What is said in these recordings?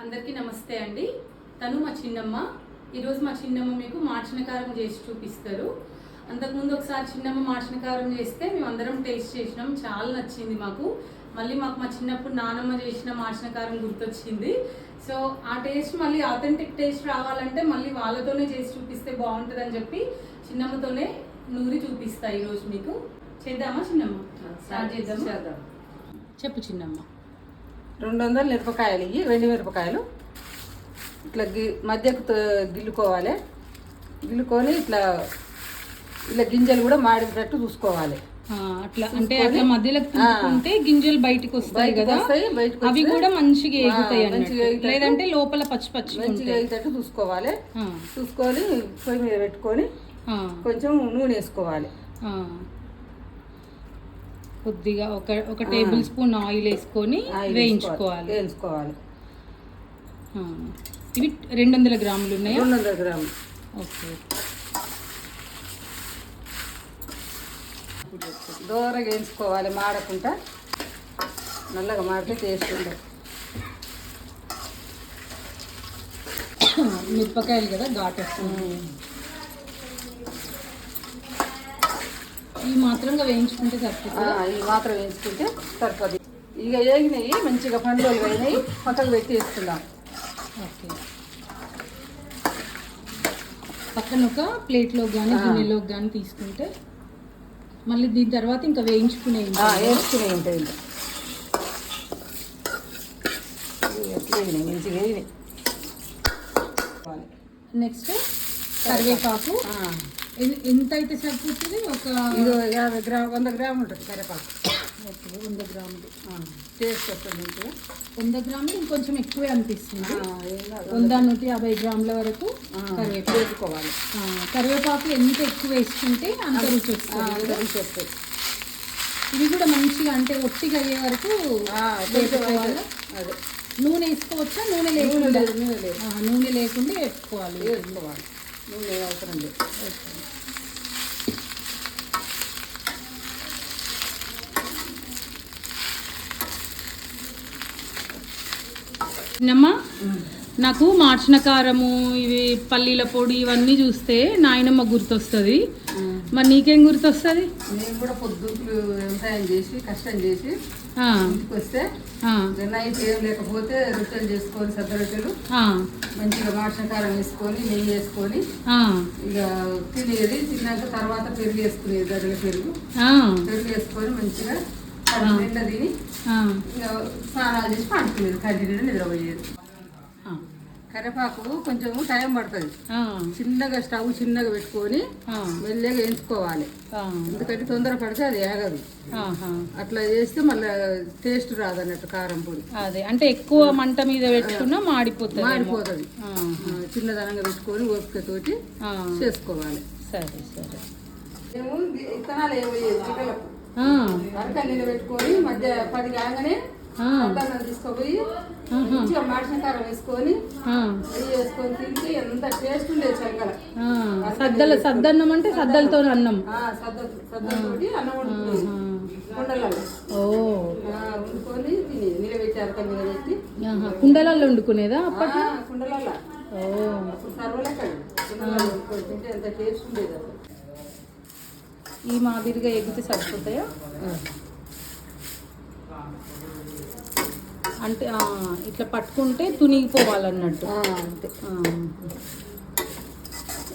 అందరికీ నమస్తే అండి. తను మా చిన్నమ్మ. ఈరోజు మా చిన్నమ్మ మీకు మార్చిన కారం చేసి చూపిస్తారు. అంతకుముందు ఒకసారి చిన్నమ్మ మార్చిన కారం చేస్తే మేము అందరం టేస్ట్ చేసినాం, చాలా నచ్చింది మాకు. మళ్ళీ మాకు మా చిన్నప్పుడు నానమ్మ చేసిన మార్చిన కారం గుర్తొచ్చింది. సో ఆ టేస్ట్ మళ్ళీ ఆథెంటిక్ టేస్ట్ రావాలంటే మళ్ళీ వాళ్ళతోనే చేసి చూపిస్తే బాగుంటుంది అని చెప్పి చిన్నమ్మతోనే నూరి చూపిస్తా ఈరోజు మీకు. చేద్దామా చిన్నమ్మ? స్టార్ట్ చేద్దాం. చెప్పు చిన్నమ్మ. 200 మిరపకాయలు ఇవి, 2 మిరపకాయలు ఇట్లా మధ్యకు గిల్లుకోవాలి. గిల్లుకొని ఇట్లా గింజలు కూడా మాడేటట్టు చూసుకోవాలి. అట్లా అంటే అట్లా మధ్యలో తీసుకుంటే గింజలు బయటికి వస్తాయి కదా, అవి కూడా మంచిగా ఎగుతాయి, లేదంటే లోపల పచ్చి పచ్చి మంచిగా ఎగుతట్టు చూసుకోవాలి. చూసుకొని పొయ్యి మీద పెట్టుకొని కొంచెం నూనె వేసుకోవాలి. కొద్దిగా ఒక టేబుల్ స్పూన్ ఆయిల్ వేసుకొని వేయించుకోవాలి. ఇవి 200 గ్రాములు ఉన్నాయి. 200 గ్రాములు. ఓకే. దూరగా వేయించుకోవాలి, మాడకుండా. నల్లగా మాడితే టేస్ట్ ఉండదు. మిరపకాయలు కదా ఘాటు వస్తుంది. ఈ మాత్రంగా వేయించుకుంటే సరిపోతుంది. ఈ మాత్రం వేయించుకుంటే సరిపోతుంది. ఇక వేగినాయి, మంచిగా పండుగలు అయినాయి, పక్కకు పెట్టి వేసుకుందాం. ఓకే. పక్కన ఒక ప్లేట్లోకి కానీ గిన్నెలోకి కానీ తీసుకుంటే మళ్ళీ దీని తర్వాత ఇంకా వేయించుకునే ఉంటుంది. మంచిగా వేగినాయి. నెక్స్ట్ కరివేపాకు. ఎంత అయితే సరిపోతుంది? ఒక 100 గ్రాములు ఉంటుంది కరివేపాకు. ఓకే, 100 గ్రాములు టేస్ట్ వస్తుంది. 100 గ్రాములు ఇంకొంచెం ఎక్కువే అనిపిస్తుంది. 100-150 గ్రాముల వరకు కరివేపాకు వేసుకోవాలి. కరివేపాకు ఎంత ఎక్కువ వేసుకుంటే అంత రుచి వస్తుంది. ఇవి కూడా మంచిగా అంటే ఒట్టిగా అయ్యే వరకు వేసుకోవాలి. అదే నూనె వేసుకోవచ్చా? నూనె లేకుండా నూనె లేకుండా వేసుకోవాలి. నూనె అవసరం లేదు. చిన్నమ్మ, నాకు మార్చిన కారము, ఇవి పల్లీల పొడి ఇవన్నీ చూస్తే నాయనమ్మ గుర్తొస్తుంది. మరి నీకేం గుర్తొస్తుంది? నేను కూడా పొద్దుట్లు వ్యవసాయం చేసి కష్టం చేసి ఇంటికి వస్తే నైట్ ఏం లేకపోతే రొట్టెలు చేసుకొని, సద్ద రొట్టెలు మంచిగా మార్చిన కారం వేసుకొని, నెయ్యి వేసుకొని ఇక తినేది. తిన్నాక తర్వాత పెరుగు వేసుకునేది, గడ్డల పెరుగు వేసుకొని మంచిగా నిండా తిని ఇక స్నానాలు చేసి పండుకునేది, కంటిన్యూ నిద్రపోయేది. కరివేపాకు కొంచెం టైం పడుతుంది. చిన్నగా స్టవ్ చిన్నగా పెట్టుకొని మెల్లగా వేయించుకోవాలి. ఎందుకంటే తొందర పడితే అది ఆగదు. అట్లా చేస్తే మళ్ళీ టేస్ట్ రాదు అన్నట్టు కారం పొడి. అదే అంటే ఎక్కువ మంట మీద పెట్టుకున్నా మాడిపోతుంది. చిన్నదనంగా పెట్టుకొని ఓపికతోటి చేసుకోవాలి. సరే సరే. మేము విత్తనాలు ఏమయ్యేది చిక్కలకు అరకల్లీలో పెట్టుకొని మధ్య 10 కాగానే తీసుకోపోయి మంచిగా మార్చిన కారం వేసుకొని నెయ్యి వేసుకొని తింటే ఎంత టేస్ట్ ఉండేది. చెంగల సద్దన్నం అంటే సద్దలతో అన్నం, సద్దతోటి అన్నం వండుకునేది కుండలలో. వండుకొని తిని నిలబెట్టి అరకల మీద పెట్టి కుండలలో వండుకునేదా అప్పట్లో? కుండలలో అప్పుడు సర్వలెక్కడు కుండలలో వండుకొని తింటే ఎంత టేస్ట్ ఉండేది. అసలు ఈ మాదిరిగా ఎగితే సరిపోతాయా? అంటే ఇట్లా పట్టుకుంటే తునిగిపోవాలన్నట్టు. అంతే.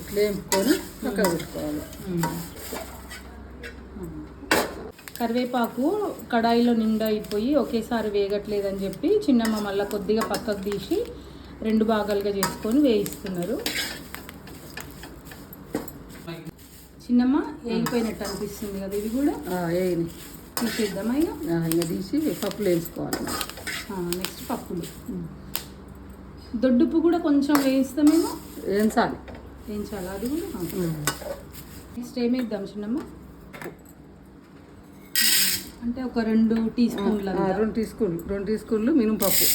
ఇట్లా వేపుకొని పక్కన పెట్టుకోవాలి. కరివేపాకు కడాయిలో నిండా అయిపోయి ఒకేసారి వేగట్లేదని చెప్పి చిన్నమ్మ మళ్ళీ కొద్దిగా పక్కకు తీసి 2 భాగాలుగా చేసుకొని వేయిస్తున్నారు. చిన్నమ్మ వేగిపోయినట్టు అనిపిస్తుంది కదా, ఇవి కూడా తీసేద్దామా? ఇక తీసి పప్పులు వేసుకోవాలి. నెక్స్ట్ పప్పులు. దొడ్డుప్పు కూడా కొంచెం వేయిస్తామేమో. వేయించాలి అది కూడా. నెక్స్ట్ ఏమేద్దాం చిన్నమ్మ? అంటే ఒక 2 టీ స్పూన్ల 2 టీ స్పూన్లు మినపప్పు,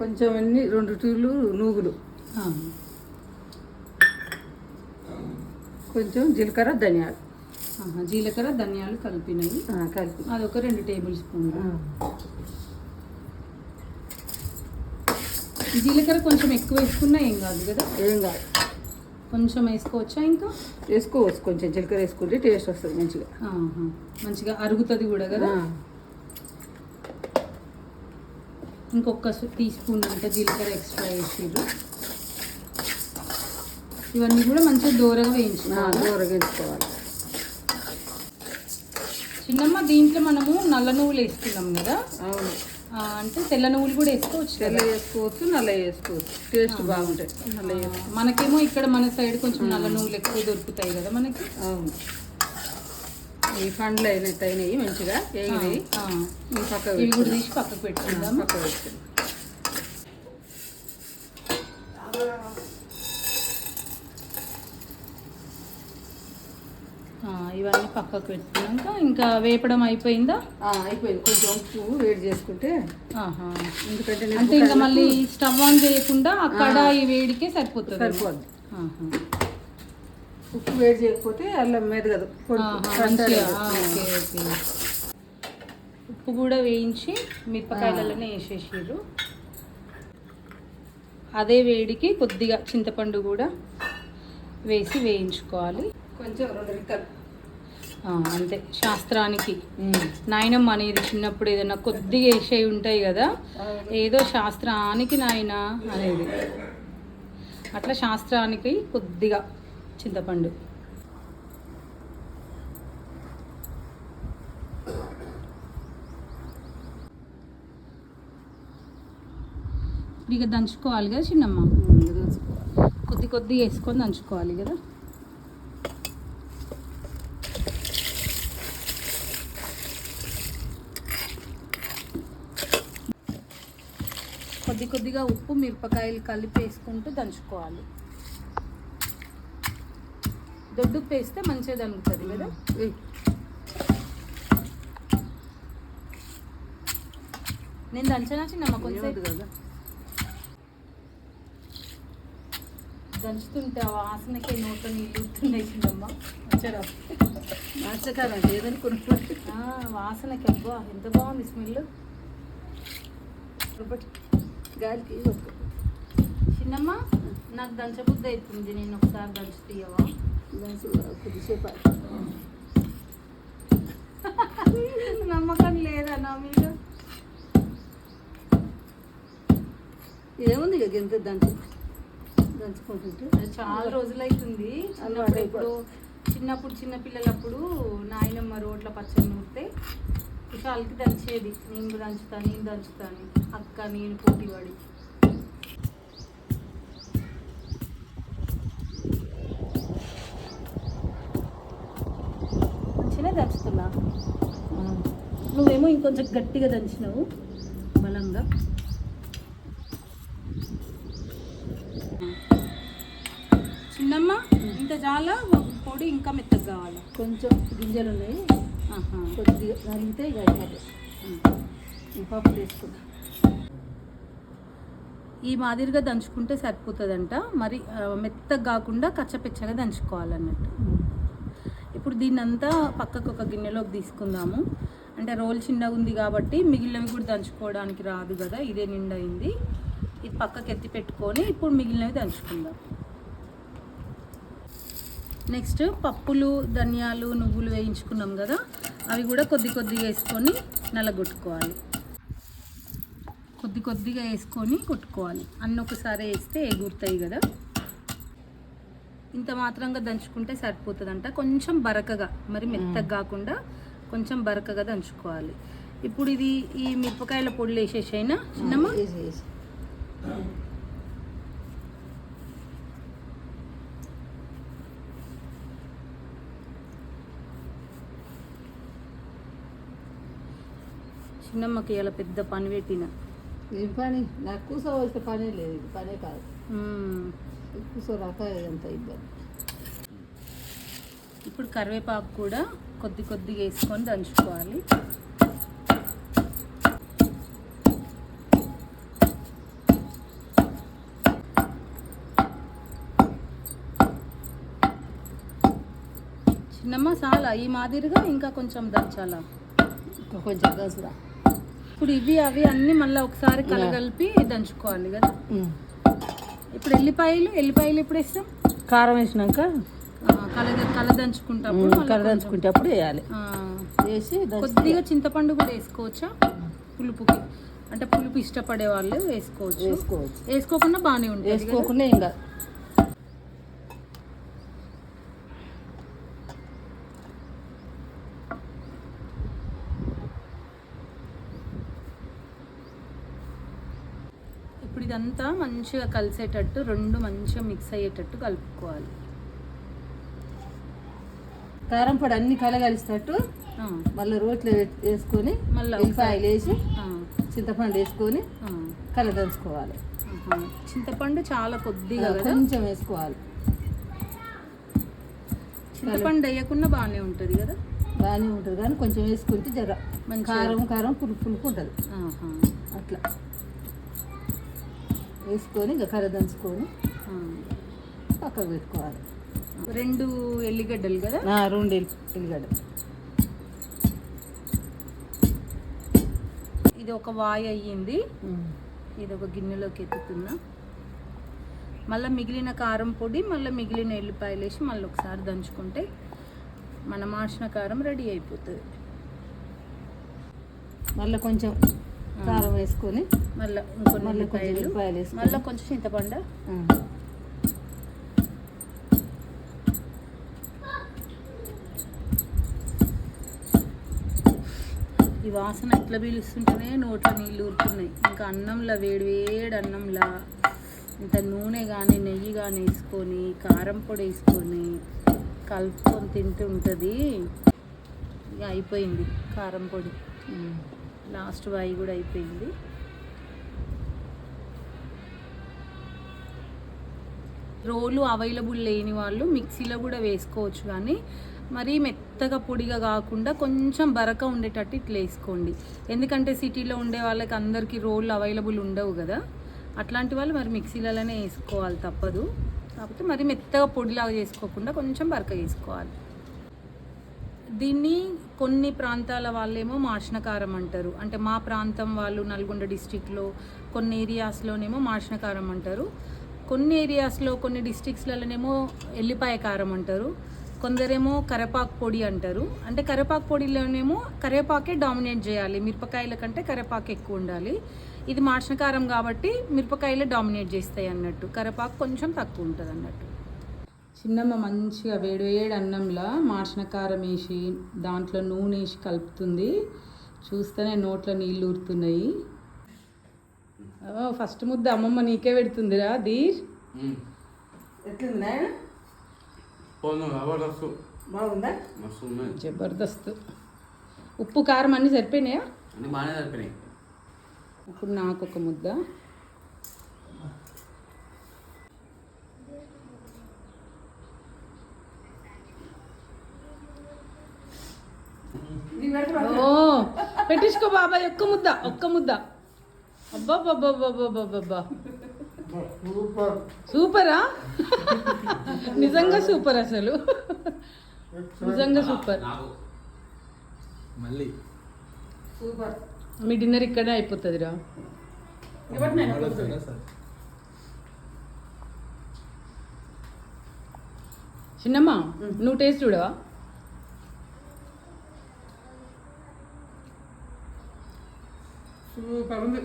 కొంచెం అన్ని 2 టీలు నూగులు, కొంచెం జీలకర్ర ధనియాలు. జీలకర్ర ధనియాలు కలిపినవి కలిపి అదొక 2 టేబుల్ స్పూన్లు. జీలకర్ర కొంచెం ఎక్కువ వేసుకున్నా ఏం కాదు కదా? ఏం కాదు, కొంచెం వేసుకోవచ్చా? ఇంకా వేసుకోవచ్చు, కొంచెం జీలకర్ర వేసుకుంటే టేస్ట్ వస్తుంది మంచిగా. మంచిగా అరుగుతుంది కూడా కదా. ఇంకొక టీ స్పూన్ అంత జీలకర్ర ఎక్స్ట్రా వేసిర్రు. ఇవన్నీ కూడా మంచిగా దూరగా వేయించుకోవాలి. చిన్నమ్మ, దీంట్లో మనము నల్ల నువ్వులు వేసుకున్నాం కదా. అవును, అంటే తెల్ల నువ్వులు కూడా వేసుకోవచ్చు. తెల్ల వేసుకోవచ్చు, నల్ల వేసుకోవచ్చు, టేస్ట్ బాగుంటాయి. నల్ల మనకేమో ఇక్కడ మన సైడ్ కొంచెం నల్ల నువ్వులు ఎక్కువ దొరుకుతాయి కదా మనకి. అవును, ఈ పండ్లు అయినాయి మంచిగా వేగినాయి. ఇవి కూడా తీసి పక్కకు పెట్టుకుందాం. పక్కకు పెట్టుకుందాం. ఇవన్నీ పక్కకు పెట్టుకున్నాక ఇంకా వేపడం అయిపోయిందా? అయిపోయింది. కొంచెం ఉప్పు వేడి చేసుకుంటే, ఎందుకంటే అంటే ఇంకా మళ్ళీ స్టవ్ ఆన్ చేయకుండా అక్కడ ఈ వేడికే సరిపోతుంది. ఉప్పు వేడి చేయకపోతే అల్లం మెదగదు. ఉప్పు కూడా వేయించి మిరపకాయలలోనే వేసేసారు. అదే వేడికి కొద్దిగా చింతపండు కూడా వేసి వేయించుకోవాలి. కొంచెం 2 రిక్కలు అంతే. శాస్త్రానికి నాయనమ్మ అనేది చిన్నప్పుడు ఏదైనా కొద్దిగా వేసేవి ఉంటాయి కదా, ఏదో శాస్త్రానికి నాయన అనేది, అట్లా శాస్త్రానికి కొద్దిగా చింతపండు. ఇక దంచుకోవాలి కదా చిన్నమ్మ, కొద్ది వేసుకొని దంచుకోవాలి కదా. కొద్దిగా ఉప్పు మిరపకాయలు కలిపి వేసుకుంటూ దంచుకోవాలి. దొడ్డుప్పు వేస్తే మంచిగా దంగుతుంది కదా. నేను దంచనా చిన్నమ్మ కొంచెం కదా. దంచుతుంటే ఆ వాసనకే నోట్లో నీళ్ళు ఊరుతున్నాయి చిన్నమ్మ. వచ్చారా మాస్టర్కారం లేదని కొనుక్కోండి. వాసనకి అబ్బా ఎంత బాగుంది స్మెల్. గాలికి చిన్నమ్మ, నాకు దంచబుద్ధి అవుతుంది, నేను ఒకసారి దంచి తీయవా? కొద్దిసేపు నమ్మకం లేదా నా మీద? ఏముంది ఇక ఎంత దంచుకుంటుంటే చాలా రోజులు అవుతుంది. ఇప్పుడు చిన్నపిల్లలప్పుడు నాయనమ్మ రోడ్ల పచ్చడి నూరితే విశాల్కి దంచేది. నేను దంచుతాను అక్క నేను పోటీ పడి. మంచిగా దంచుతున్నా. నువ్వేమో ఇంకొంచెం గట్టిగా దంచినావు, బలంగా. చిన్నమ్మ, ఇంత చాలా పొడి ఇంకా మెత్తగా కావాలి. కొంచెం గింజలు ఉన్నాయి, కొద్దిగా నలిగితే ఇక అయిపోతుంది. పప్పు వేసుకుందాం. ఈ మాదిరిగా దంచుకుంటే సరిపోతుందంట. మరి మెత్తగా కాకుండా కచ్చపెచ్చగా దంచుకోవాలన్నట్టు. ఇప్పుడు దీన్నంతా పక్కకు ఒక గిన్నెలోకి తీసుకుందాము. అంటే రోల్ చిన్నగా ఉంది కాబట్టి మిగిలినవి కూడా దంచుకోవడానికి రాదు కదా, ఇదే నిండా అయింది. ఇది పక్కకు ఎత్తి పెట్టుకొని ఇప్పుడు మిగిలినవి దంచుకుందాం. నెక్స్ట్ పప్పులు, ధనియాలు, నువ్వులు వేయించుకున్నాం కదా, అవి కూడా కొద్దిగా వేసుకొని నలగొట్టుకోవాలి. కొద్దిగా వేసుకొని కొట్టుకోవాలి. అన్నీ ఒకసారి వేస్తే ఎగురుతాయి కదా. ఇంత మాత్రంగా దంచుకుంటే సరిపోతుందంట. కొంచెం బరకగా, మరి మెత్తగా కాకుండా కొంచెం బరకగా దంచుకోవాలి. ఇప్పుడు ఇది ఈ మిరపకాయల పొడులు వేసేసైనా చిన్నమ్మ. చిన్నమ్మకి ఇలా పెద్ద పని పెట్టిన. ఏం పని? నాకు కూర్చోవలసిన పనే లేదు, ఇది పనే కాదు. కూర్చోరాక ఎంత ఇబ్బంది. ఇప్పుడు కరివేపాకు కూడా కొద్దిగా వేసుకొని దంచుకోవాలి. చిన్నమ్మ చాలా ఈ మాదిరిగా ఇంకా కొంచెం దంచాలా? కొంచెం దంచురా. ఇప్పుడు ఇవి అవి అన్నీ మళ్ళీ ఒకసారి కలగలిపి దంచుకోవాలి కదా. ఇప్పుడు ఎల్లిపాయలు ఎప్పుడు వేస్తాం? కారం వేసినాక కలదంచుకుంటప్పుడు వేయాలి. వేసి కొద్దిగా చింతపండు కూడా వేసుకోవచ్చా పులుపుకి? అంటే పులుపు ఇష్టపడే వాళ్ళు వేసుకోవచ్చు, వేసుకోకుండా బాగానే ఉంటుంది. వేసుకోకుండా ఇంకా ఇప్పుడు ఇదంతా మంచిగా కలిసేటట్టు రెండు మంచిగా మిక్స్ అయ్యేటట్టు కలుపుకోవాలి. కారం పొడి అన్ని కలగలిసేటట్టు మళ్ళీ రోట్లో వేసుకొని మళ్ళీ ఉల్లిపాయలు వేసి చింతపండు వేసుకొని కలదంచుకోవాలి. చింతపండు చాలా కొద్దిగా కొంచెం వేసుకోవాలి. చింతపండు వేయకుండా బాగానే ఉంటుంది కదా. బాగానే ఉంటుంది కానీ కొంచెం వేసుకుంటే జర కారం పులుపు ఉంటుంది. అట్లా వేసుకొని ఇంకా కలదంచుకొని పక్కకు పెట్టుకోవాలి. 2 ఎల్లిగడ్డలు కదా. 2 ఎల్లిగడ్డలు. ఇది ఒక వాయి అయ్యింది. ఇది ఒక గిన్నెలోకి ఎత్తుతున్నా. మళ్ళీ మిగిలిన కారం పొడి మళ్ళీ మిగిలిన ఎల్లిపాయలు వేసి మళ్ళీ ఒకసారి దంచుకుంటే మన మాసిన కారం రెడీ అయిపోతుంది. మళ్ళీ కొంచెం కారం వేసుకొని మళ్ళీ ఇంకొన్ని ఎల్లిపాయలు మళ్ళీ కొంచెం చింతపండు. ఈ వాసన ఎట్లా పీలుస్తుంటేనే నోట్లో నీళ్ళు ఊరుతున్నాయి. ఇంకా అన్నంలో వేడి అన్నంలో ఇంత నూనె కానీ నెయ్యి కానీ వేసుకొని కారం పొడి వేసుకొని కలుపుకొని తింటూ ఉంటుంది. ఇక అయిపోయింది కారం పొడి. లాస్ట్ వాయి కూడా అయిపోయింది. రోలు అవైలబుల్ లేని వాళ్ళు మిక్సీలో కూడా వేసుకోవచ్చు, కానీ మరీ మెత్తగా పొడిగా కాకుండా కొంచెం బరక ఉండేటట్టు ఇట్లా వేసుకోండి. ఎందుకంటే సిటీలో ఉండే వాళ్ళకి అందరికీ రోళ్ళు అవైలబుల్ ఉండవు కదా. అట్లాంటి వాళ్ళు మరి మిక్సీలలోనే వేసుకోవాలి, తప్పదు. కాకపోతే మరి మెత్తగా పొడిలాగా చేసుకోకుండా కొంచెం బరక వేసుకోవాలి. దీన్ని కొన్ని ప్రాంతాల వాళ్ళేమో మాషణ కారం అంటారు. అంటే మా ప్రాంతం వాళ్ళు నల్గొండ డిస్టిక్లో కొన్ని ఏరియాస్లోనేమో మాషణ కారం అంటారు. కొన్ని ఏరియాస్లో కొన్ని డిస్ట్రిక్ట్స్లలోనేమో ఎల్లిపాయ కారం అంటారు. కొందరేమో కరేపాకు పొడి అంటారు. అంటే కరేపాకు పొడిలోనేమో కరేపాకే డామినేట్ చేయాలి, మిరపకాయల కంటే కరేపాకు ఎక్కువ ఉండాలి. ఇది మాషణ కారం కాబట్టి మిరపకాయలే డామినేట్ చేస్తాయి అన్నట్టు, కరేపాకు కొంచెం తక్కువ ఉంటుంది అన్నట్టు. చిన్నమ్మ మంచిగా వేడి అన్నంలో మాషణ కారం వేసి దాంట్లో నూనె వేసి కలుపుతుంది. చూస్తేనే నోట్లో నీళ్ళు ఊరుతున్నాయి. ఫస్ట్ ముద్ద అమ్మమ్మ నీకే పెడుతుందిరా ధీర్. బాగుందా? జబర్దస్త్. ఉప్పు కారం అన్నీ సరిపోయినాయా? బాగానే సరిపోయినాయి. ఇప్పుడు నాకు ఒక ముద్ద. ఓ పెట్టించుకో బాబాయ్, ఒక్క ముద్ద. అబ్బా సూపరా? నిజంగా సూపర్, అసలు నిజంగా సూపర్. మళ్ళీ సూపర్. మీ డిన్నర్ ఇక్కడే అయిపోతుందిరా. చిన్నమ్మ నువ్వు టేస్ట్ చూడవా? సూపర్ ఉంది.